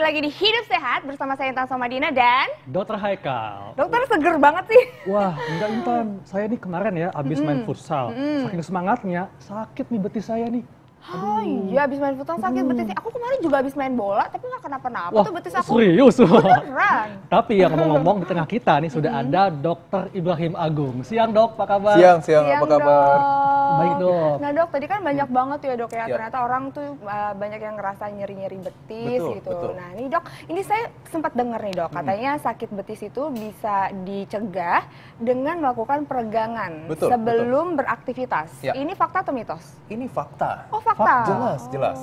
lagi di Hidup Sehat bersama saya Intan Somadina dan Dokter Haikal. Dokter seger banget sih. Wah, enggak Intan. Saya nih kemarin ya abis main futsal. Saking semangatnya, sakit nih betis saya nih. Oh iya, abis main futsal sakit betisnya. Aku kemarin juga abis main bola, tapi nggak kenapa-napa tuh betis aku. Serius? Beneran. Tapi ya ngomong-ngomong, di tengah kita nih sudah ada Dokter Ibrahim Agung. Siang dok, apa kabar? Siang, apa kabar? Baik dok. Nah dok, tadi kan banyak banget tuh ya dok ya, Ya. ternyata orang tuh banyak yang ngerasa nyeri-nyeri betis Betul, gitu. betul. Nah ini dok, ini saya sempat dengar nih dok, katanya sakit betis itu bisa dicegah dengan melakukan peregangan Betul, sebelum beraktivitas. Ya. Ini fakta atau mitos? Ini fakta. Oh fakta? Jelas.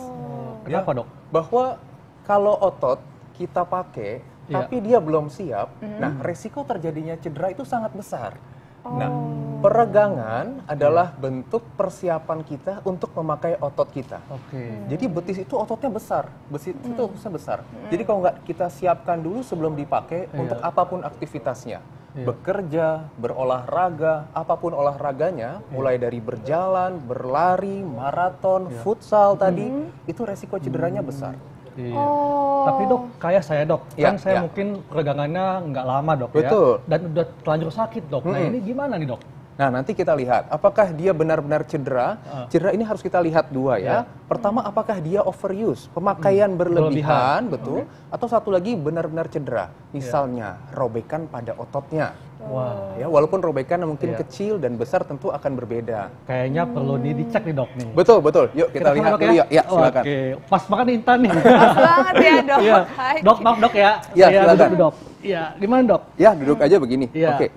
Kenapa dok? Bahwa kalau otot kita pakai, Iya. tapi dia belum siap, nah resiko terjadinya cedera itu sangat besar. Nah, peregangan adalah bentuk persiapan kita untuk memakai otot kita. Oke. Jadi betis itu ototnya besar, betis itu ototnya besar. Jadi kalau nggak kita siapkan dulu sebelum dipakai untuk apapun aktivitasnya, bekerja, berolahraga, apapun olahraganya, mulai dari berjalan, berlari, maraton, futsal tadi, itu resiko cederanya besar. Iya. Oh. Tapi dok, kayak saya dok, Ya, kan saya ya. mungkin peregangannya nggak lama dok Betul. ya. Dan udah terlanjur sakit dok. Nah ini gimana nih dok? Nah, nanti kita lihat apakah dia benar-benar cedera. Cedera ini harus kita lihat dua ya. Pertama, apakah dia overuse, pemakaian berlebihan, betul. Atau satu lagi benar-benar cedera. Misalnya robekan pada ototnya. Wah, Ya, walaupun robekan mungkin kecil dan besar tentu akan berbeda. kayaknya perlu dicek nih dok nih. Betul. Yuk kita lihat dok dulu ya. Ya, silakan. Oke, pas banget nih Intan nih. Pas banget ya dok. Iya. Hai. Dok, maaf dok ya. Iya, Saya silakan. duduk, dok. Iya, gimana dok? Ya, duduk aja begini. Iya. Oke.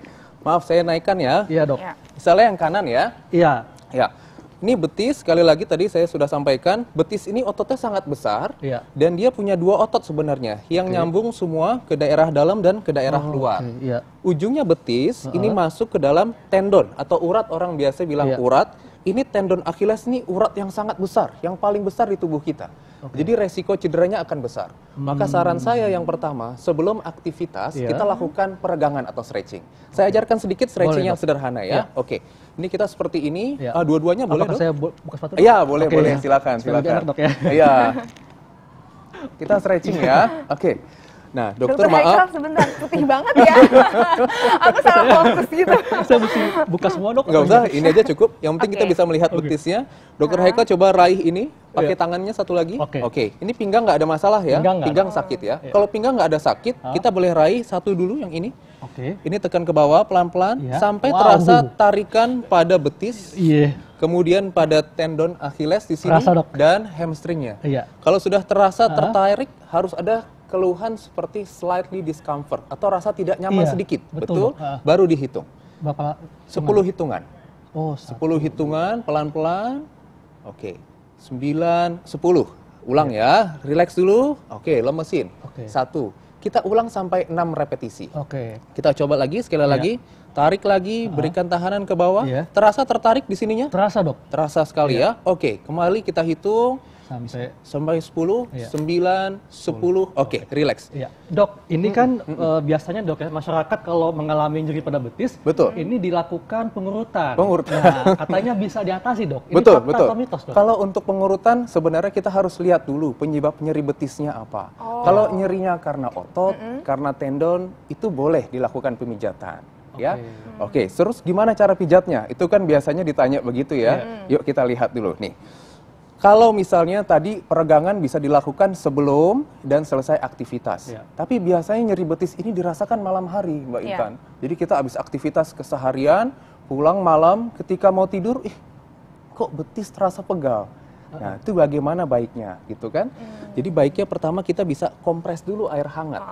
Maaf, saya naikkan ya. Iya dok. Ya. Misalnya yang kanan ya. Iya. Ya. Ini betis, sekali lagi tadi saya sudah sampaikan, betis ini ototnya sangat besar. Iya. Dan dia punya dua otot sebenarnya, yang nyambung semua ke daerah dalam dan ke daerah luar. Oke, iya. Ujungnya betis, ini masuk ke dalam tendon atau urat, orang biasa bilang Iya. urat. Ini tendon Achilles ini urat yang sangat besar, yang paling besar di tubuh kita. Jadi resiko cederanya akan besar. Maka saran saya yang pertama, sebelum aktivitas, Iya. kita lakukan peregangan atau stretching. Saya ajarkan sedikit stretching Boleh, yang Dok. sederhana ya. Oke, ini kita seperti ini, Iya. dua-duanya boleh Apakah dok? saya buka sepatu? Iya, boleh, Oke, boleh. ya. Silakan, Supaya lebih enak, dok ya. Iya. Kita stretching ya. Oke. Nah, dokter Haikal maaf. sebentar, putih banget ya. Aku salah fokus gitu. Saya mesti buka semua dok. Nggak usah, ini aja cukup. Yang penting kita Oke. bisa melihat betisnya. Dokter Haikal coba raih ini, pakai tangannya satu lagi. Oke. Ini pinggang nggak ada masalah ya. Pinggang nggak sakit ya. Kalau pinggang nggak ada sakit, kita boleh raih satu dulu yang ini. Oke. Ini tekan ke bawah pelan-pelan Iya. sampai Wow. terasa tarikan pada betis. Iya. Kemudian pada tendon Achilles di sini Terasa, Dok. dan hamstringnya. Iya. Kalau sudah terasa tertarik, harus ada keluhan seperti slightly discomfort atau rasa tidak nyaman Iya, sedikit. betul, Betul? Dok. Baru dihitung. Bapak 10 hitungan. Oh, 10 hitungan pelan-pelan. Oke. 9, 10. Ulang ya. Relax dulu. Oke, lemesin. Oke. 1. Kita ulang sampai 6 repetisi. Oke. Kita coba lagi sekali lagi. Tarik lagi, berikan tahanan ke bawah. Iya. Terasa tertarik di sininya? Terasa dok. Terasa sekali ya. Oke, kembali kita hitung Sampai. 10, Iya. 9, 10. Oke, relax. Iya. Dok, ini kan biasanya dok ya masyarakat kalau mengalami nyeri pada betis, Betul. ini dilakukan pengurutan. Pengurutan. Nah, katanya bisa diatasi dok. Ini Betul, fakta betul. atau mitos dok? Kalau untuk pengurutan sebenarnya kita harus lihat dulu penyebab nyeri betisnya apa. Kalau nyerinya karena otot, karena tendon, itu boleh dilakukan pemijatan. Ya, oke. Terus gimana cara pijatnya? Itu kan biasanya ditanya begitu ya. Yuk kita lihat dulu nih. Kalau misalnya tadi peregangan bisa dilakukan sebelum dan selesai aktivitas. Iya. Tapi biasanya nyeri betis ini dirasakan malam hari, Mbak Iya. Intan. Jadi kita habis aktivitas keseharian, pulang malam, ketika mau tidur, kok betis terasa pegal. Nah, itu bagaimana baiknya, gitu kan? Jadi baiknya pertama kita bisa kompres dulu air hangat.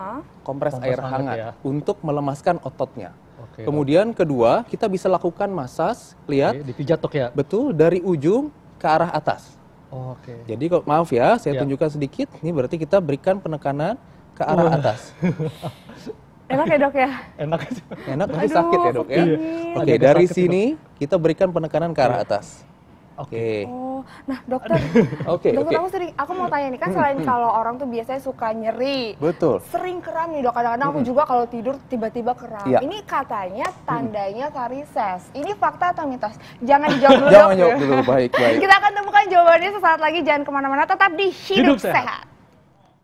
Kompres air hangat hangat ya. untuk melemaskan ototnya. Oke, Kemudian kedua, kita bisa lakukan masas, lihat, Oke, dipijat dok ya. betul, dari ujung ke arah atas. Oke. Jadi maaf ya, saya Ya. tunjukkan sedikit. Ini berarti kita berikan penekanan ke arah atas. Enak ya dok ya? Enak aja. Enak tapi Aduh, sakit ya dok ya. Iya. Oke, Agak dari sakit, sini kita berikan penekanan ke arah atas. Oke. Oh, nah dokter, Oke, dokter oke. aku mau tanya nih kan selain kalau orang tuh biasanya suka nyeri, Betul. sering kram nih dok. Kadang-kadang aku juga kalau tidur tiba-tiba kram. Iya. Ini katanya tandanya varises. Ini fakta atau mitos? Jangan dijawab dulu Jangan dok. jawab dulu, baik, baik. Kita akan temukan jawabannya sesaat lagi. Jangan kemana-mana, tetap di Hidup Hidup Sehat. Sehat.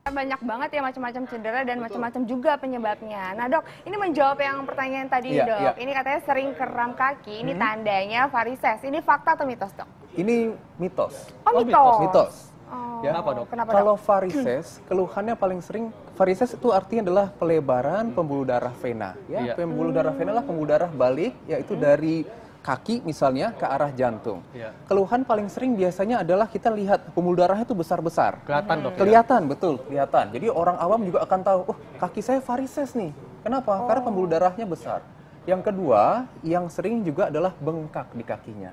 Banyak banget ya macam-macam cedera dan macam-macam juga penyebabnya. Nah dok, ini menjawab yang pertanyaan tadi dok. Ini katanya sering kram kaki, ini tandanya varises. Ini fakta atau mitos dok? Ini mitos. Oh mitos. Mitos. Oh, Ya. Kenapa, Dok? Kenapa, Kalau dok? varises, keluhannya paling sering varises itu artinya adalah pelebaran pembuluh darah vena. Ya, Iya. pembuluh darah vena adalah pembuluh darah balik, yaitu dari kaki misalnya ke arah jantung. Iya. Keluhan paling sering biasanya adalah kita lihat pembuluh darahnya itu besar-besar. Kelihatan dok. Ya? Kelihatan, betul, kelihatan. Jadi orang awam juga akan tahu, oh kaki saya varises nih. Kenapa? Karena pembuluh darahnya besar. Yang kedua, yang sering juga adalah bengkak di kakinya.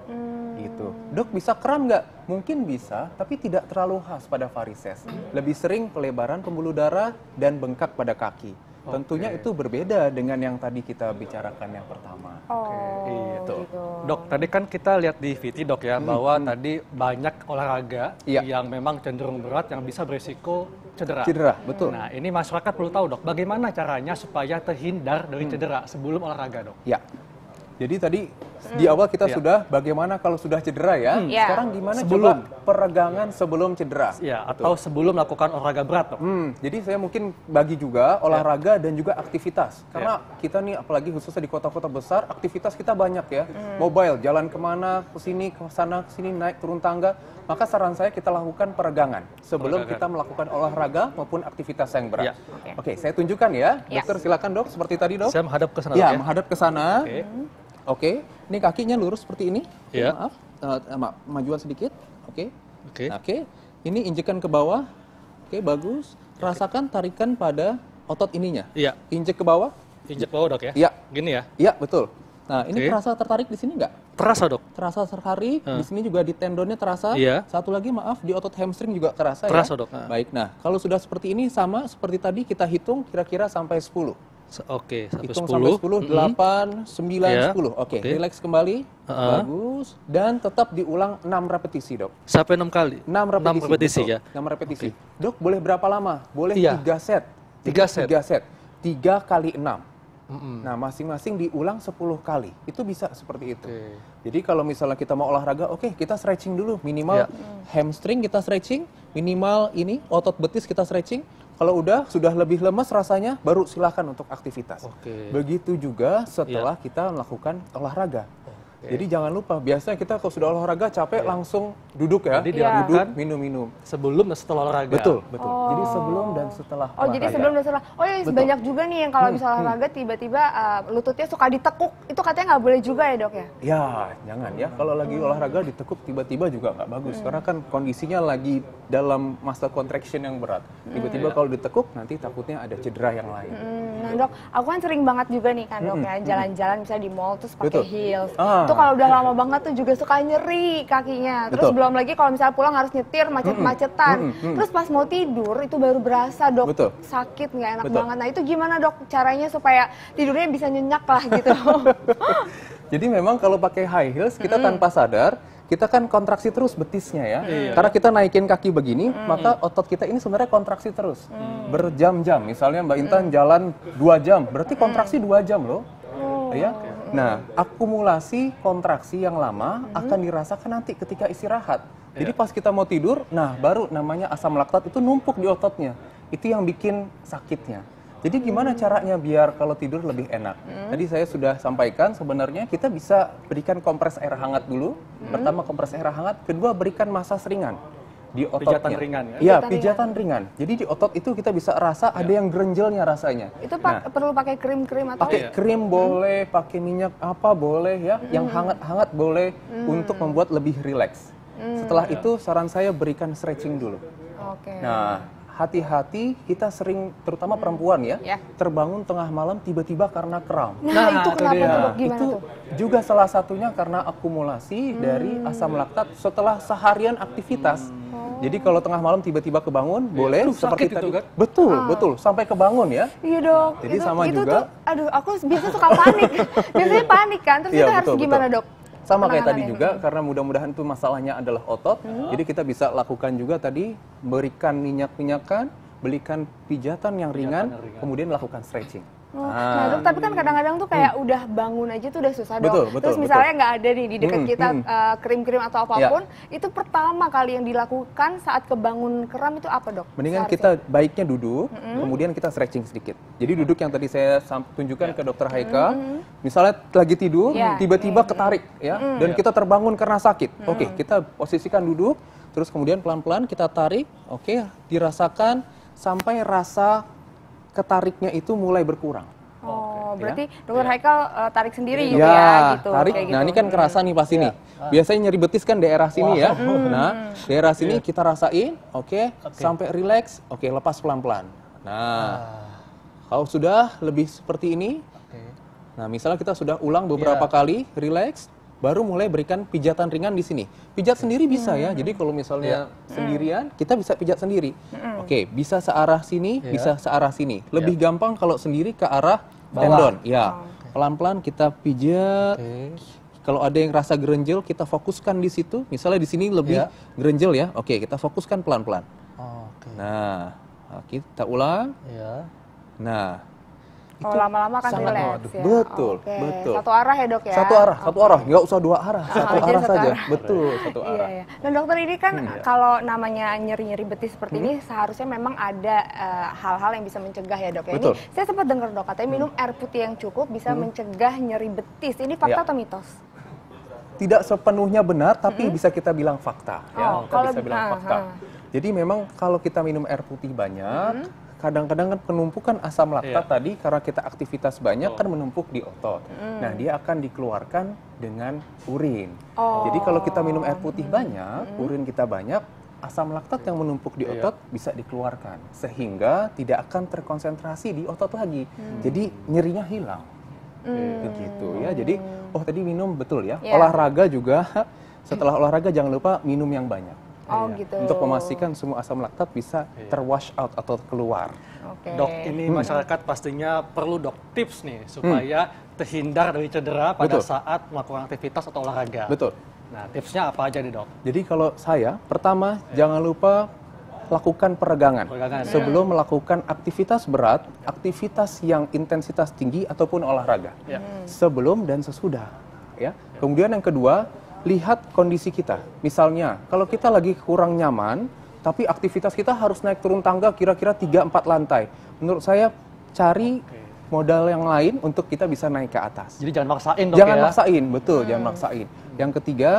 Gitu. Dok, bisa kram nggak? Mungkin bisa, tapi tidak terlalu khas pada varises. Lebih sering pelebaran pembuluh darah dan bengkak pada kaki. Tentunya itu berbeda dengan yang tadi kita bicarakan yang pertama. Oh, Gitu. Dok, tadi kan kita lihat di VT dok ya, bahwa tadi banyak olahraga Iya. yang memang cenderung berat yang bisa berisiko cedera. Cedera, betul. Nah, ini masyarakat perlu tahu dok, bagaimana caranya supaya terhindar dari cedera sebelum olahraga dok? Ya. Jadi tadi di awal kita Iya. sudah bagaimana kalau sudah cedera ya. Iya. Sekarang gimana Sebelum. coba peregangan sebelum cedera. Ya, atau sebelum melakukan olahraga berat dok? Jadi saya mungkin bagi juga olahraga dan juga aktivitas. Karena kita nih apalagi khususnya di kota-kota besar, aktivitas kita banyak ya. Mobile, jalan kemana, ke sini, ke sana, ke sini, naik, turun tangga. Maka saran saya kita lakukan peregangan sebelum kita melakukan olahraga maupun aktivitas yang berat. Ya. Oke, saya tunjukkan ya. Ya. Dokter silakan dok, seperti tadi dok. Saya menghadap ke sana Ya, dok ya? menghadap ke sana. Oke. Oke, ini kakinya lurus seperti ini. Ya. Maaf, majuan sedikit. Oke. Oke. Nah, oke, ini injekan ke bawah. Oke, bagus. Rasakan tarikan pada otot ininya. Iya. Injek ke bawah. Injek bawah dok ya? Iya. Gini ya? Iya, betul. Nah, ini Oke. terasa tertarik di sini nggak? Terasa dok? Terasa tertarik. Di sini juga di tendonnya terasa. Iya. Satu lagi maaf, di otot hamstring juga terasa, Terasa, ya. dok. Ah. Baik. Nah, kalau sudah seperti ini sama seperti tadi kita hitung kira-kira sampai 10. Oke, sampai Hitung 10. sampai 10, 8, 9, Ya. 10. Oke, Oke. relax kembali. Ha-ha. Bagus. Dan tetap diulang 6 repetisi, dok. Sampai 6 kali? 6 repetisi. 6 repetisi betul. ya? 6 repetisi. Dok, boleh berapa lama? Boleh Iya. 3 set. 3 set? 3 set. 3 kali 6. Nah, masing-masing diulang 10 kali. Itu bisa seperti itu. Oke. Jadi kalau misalnya kita mau olahraga, oke, kita stretching dulu. Minimal Ya. hamstring kita stretching, minimal ini otot betis kita stretching. Kalau udah sudah lebih lemas rasanya, baru silahkan untuk aktivitas. Oke. Begitu juga setelah kita melakukan olahraga. Jadi jangan lupa, biasanya kita kalau sudah olahraga capek langsung duduk ya. Jadi Duduk, dilakukan minum-minum. sebelum dan setelah olahraga? Betul, betul. Jadi sebelum dan setelah Oh jadi sebelum dan setelah. Oh iya Betul. banyak juga nih yang kalau bisa olahraga tiba-tiba lututnya suka ditekuk. Itu katanya nggak boleh juga ya dok ya? Ya, jangan ya. Kalau lagi olahraga ditekuk tiba-tiba juga nggak bagus. Karena kan kondisinya lagi dalam masa contraction yang berat. Tiba-tiba kalau ditekuk nanti takutnya ada cedera yang lain. Nah dok, aku kan sering banget juga nih kan dok ya jalan-jalan misalnya di mall terus pakai Betul. heels. Ah. Itu kalau udah lama banget tuh juga suka nyeri kakinya. Terus Betul. belum lagi kalau misalnya pulang harus nyetir macet-macetan. Terus pas mau tidur itu baru berasa dok Betul. sakit nggak enak Betul. banget. Nah itu gimana dok caranya supaya tidurnya bisa nyenyak lah gitu? Jadi memang kalau pakai high heels kita tanpa sadar kita kan kontraksi terus betisnya ya. Karena kita naikin kaki begini, maka otot kita ini sebenarnya kontraksi terus. Berjam-jam. Misalnya Mbak Intan jalan 2 jam, berarti kontraksi 2 jam loh. Ya. Nah, akumulasi kontraksi yang lama akan dirasakan nanti ketika istirahat. Jadi pas kita mau tidur, nah baru namanya asam laktat itu numpuk di ototnya. Itu yang bikin sakitnya. Jadi gimana caranya biar kalau tidur lebih enak? Tadi saya sudah sampaikan sebenarnya kita bisa berikan kompres air hangat dulu. Pertama kompres air hangat, kedua berikan masas ringan di ototnya. Pijatan ringan ya? Iya, pijatan ringan. Jadi di otot itu kita bisa rasa ada yang gerenjelnya rasanya. Itu perlu pakai krim-krim atau? Pakai krim boleh, pakai minyak apa boleh ya, yang hangat-hangat boleh untuk membuat lebih rileks. Setelah itu saran saya berikan stretching dulu. Oke. Nah, hati-hati kita sering terutama perempuan ya, Ya. terbangun tengah malam tiba-tiba karena kram. Nah, itu kenapa dia. tuh dok? Gimana Itu tuh? juga salah satunya karena akumulasi dari asam laktat setelah seharian aktivitas. Jadi kalau tengah malam tiba-tiba kebangun, boleh Aduh, seperti sakit itu tadi. kan? Betul, betul, sampai kebangun ya. Iya dok. Jadi itu, sama itu juga. Tuh, aduh, aku biasa suka panik. Biasanya panik kan. Terus Iya, itu harus betul, gimana betul. dok? Sama kayak tadi Penanganannya. juga, karena mudah-mudahan itu masalahnya adalah otot. Jadi kita bisa lakukan juga tadi, berikan minyak-minyakan, berikan pijatan yang ringan, kemudian lakukan stretching. Nah dok, tapi kan kadang-kadang tuh kayak udah bangun aja tuh udah susah dok. Betul, Terus misalnya nggak ada nih di dekat kita krim-krim atau apapun, itu pertama kali yang dilakukan saat kebangun kram itu apa dok? Mendingan kita baiknya duduk, kemudian kita stretching sedikit. Jadi duduk yang tadi saya tunjukkan ke Dokter Haika, misalnya lagi tidur, tiba-tiba ketarik ya, dan kita terbangun karena sakit. Oke, kita posisikan duduk, terus kemudian pelan-pelan kita tarik, oke, dirasakan sampai rasa ketariknya itu mulai berkurang. Oh, berarti Dokter Haikal tarik sendiri gitu ya, gitu. Tarik. Kayak Nah, gitu. ini kan kerasa nih pasti nih. Biasanya nyeri betis kan daerah sini ya. Nah, daerah sini kita rasain, oke, sampai rileks, oke, lepas pelan-pelan. Nah, kalau sudah lebih seperti ini, nah misalnya kita sudah ulang beberapa kali, rileks, baru mulai berikan pijatan ringan di sini. Pijat sendiri bisa ya. Jadi kalau misalnya sendirian, kita bisa pijat sendiri. Oke, bisa searah sini, bisa searah sini. Lebih gampang kalau sendiri ke arah tendon. Ya, pelan-pelan kita pijat. Kalau ada yang rasa gerenjel, kita fokuskan di situ. Misalnya di sini lebih gerenjel ya. Oke, kita fokuskan pelan-pelan. Nah, kita ulang. Nah. Lama-lama kan relax ya. Betul, betul. Satu arah ya dok ya? Satu arah, nggak usah dua arah, satu arah saja. Betul, satu arah. Iya. Dan dokter ini kan kalau namanya nyeri-nyeri betis seperti ini seharusnya memang ada hal-hal yang bisa mencegah ya dok ya. Ini saya sempat dengar dok katanya minum air putih yang cukup bisa mencegah nyeri betis. Ini fakta atau mitos? Tidak sepenuhnya benar, tapi bisa kita bilang fakta. Ya, kita bisa bilang fakta. Jadi memang kalau kita minum air putih banyak, kadang-kadang kan penumpukan asam laktat tadi karena kita aktivitas banyak kan menumpuk di otot. Nah, dia akan dikeluarkan dengan urin. Jadi kalau kita minum air putih banyak, urin kita banyak, asam laktat yang menumpuk di otot bisa dikeluarkan sehingga tidak akan terkonsentrasi di otot lagi. Jadi nyerinya hilang. Begitu ya. Jadi tadi minum betul ya. Olahraga juga setelah olahraga jangan lupa minum yang banyak. Gitu. Untuk memastikan semua asam laktat bisa terwash out atau keluar. Dok, ini masyarakat pastinya perlu dok tips nih supaya terhindar dari cedera pada saat melakukan aktivitas atau olahraga. Betul. Nah, tipsnya apa aja nih dok? Jadi kalau saya, pertama jangan lupa lakukan peregangan sebelum melakukan aktivitas berat, aktivitas yang intensitas tinggi ataupun olahraga. Sebelum dan sesudah. Ya. Kemudian yang kedua, lihat kondisi kita. Misalnya, kalau kita lagi kurang nyaman, tapi aktivitas kita harus naik turun tangga kira-kira 3-4 lantai. Menurut saya, cari modal yang lain untuk kita bisa naik ke atas. Jadi jangan maksain dok Jangan maksain, betul, jangan maksain. Yang ketiga,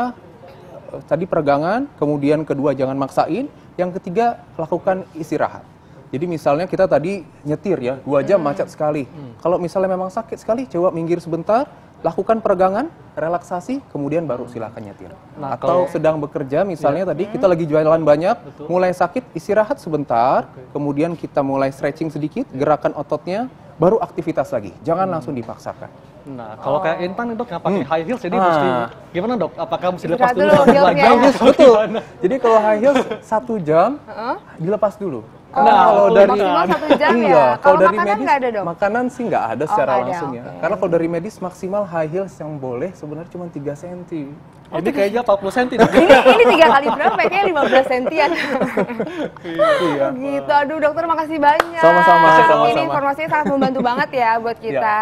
tadi peregangan, kemudian kedua jangan maksain, yang ketiga lakukan istirahat. Jadi misalnya kita tadi nyetir ya, 2 jam macet sekali. Kalau misalnya memang sakit sekali, coba minggir sebentar, lakukan peregangan, relaksasi, kemudian baru silakan nyetir. Atau sedang bekerja, misalnya tadi kita lagi jualan banyak, mulai sakit, istirahat sebentar, kemudian kita mulai stretching sedikit, gerakan ototnya, baru aktivitas lagi. Jangan langsung dipaksakan. Nah, kalau kayak Intan nih dok, yang pakai high heels, jadi mesti gimana dok? Apakah mesti dilepas dulu? Betul. Jadi kalau high heels 1 jam, dilepas dulu. Kalau dari maksimal 1 jam ya. Kalau dari makanan medis, nggak ada dok? Makanan sih nggak ada secara langsung ya. Karena kalau dari medis maksimal high heels yang boleh sebenarnya cuma 3 cm. Ini kayaknya 40 cm dok. Ini 3 kali berapa ya? Kayaknya 15 cm-an. Gitu. Aduh dokter makasih banyak. Sama-sama. Ini informasinya sangat membantu banget ya buat kita.